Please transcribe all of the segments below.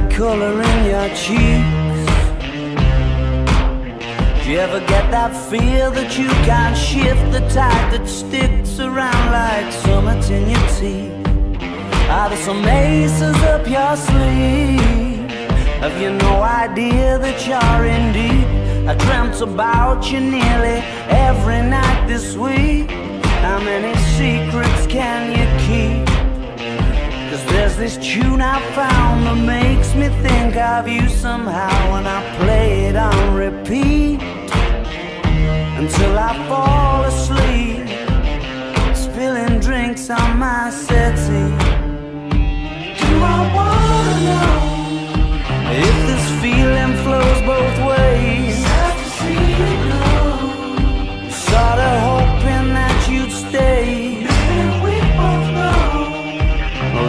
that color in your cheeks? Do you ever get that fear that you can't shift, the tide that sticks around like summits in your teeth? Are there some aces up your sleeve? Have you no idea that you're in deep? I dreamt about you nearly every night this week. How many secrets can you keep? 'Cause there's this tune I found that makes me think of you somehow, and I play it on repeat until I fall asleep, spilling drinks on my settee. Do I wanna know if this feeling flows both ways? Sad to see you go. Sorta hoping that you'd stay. Baby, we both know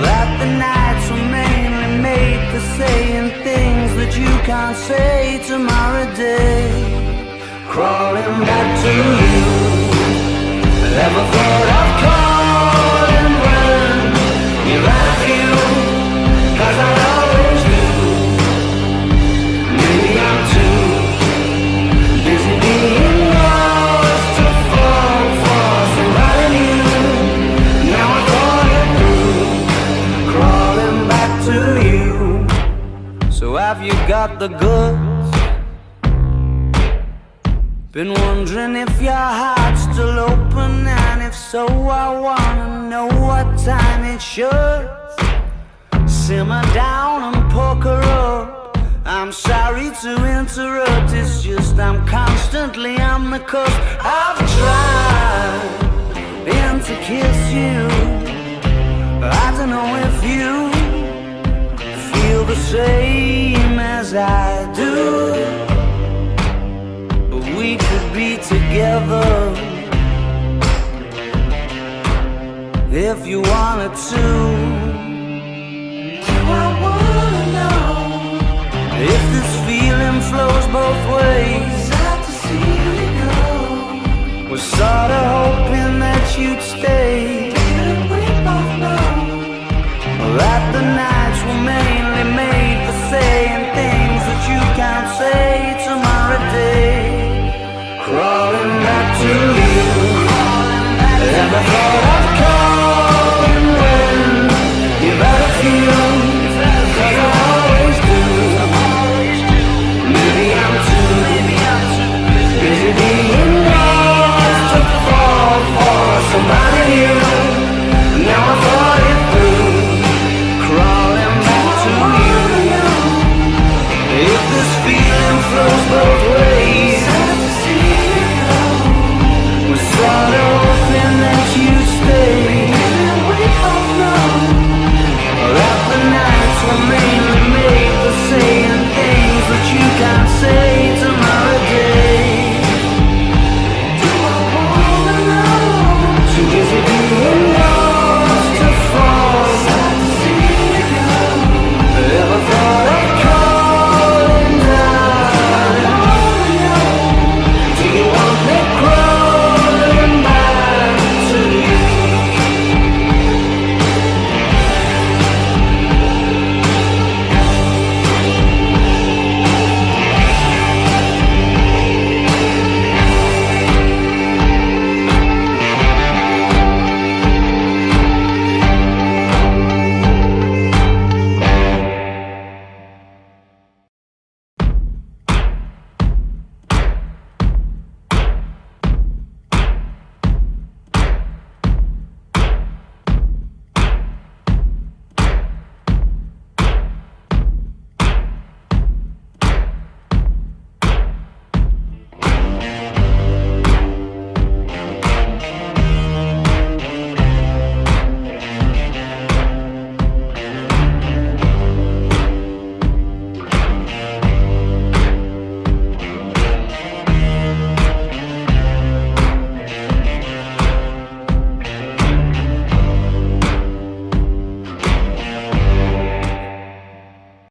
that the nights were mainly made for saying things that you can't say tomorrow day. Crawling back to you. Never thought of calling when you're out of you, 'cause I always do. Maybe I'm too busy being lost to fall for somebody new. Now I thought it through, crawling back to you. So have you got the goods? Been wondering if your heart's still open, and if so, I wanna know what time it should. Simmer down and poker up. I'm sorry to interrupt, it's just I'm constantly on the cusp. I've tried to kiss you. I don't know if you feel the same as I do, but we could be together if you wanted to. Do I wanna know if this feeling flows both ways? Sad to see you go. Was sorta hoping that you'd stay. Baby, we both know that the nights were mainly made for saying things that you can't say tomorrow day. Crawling back to you. Never thought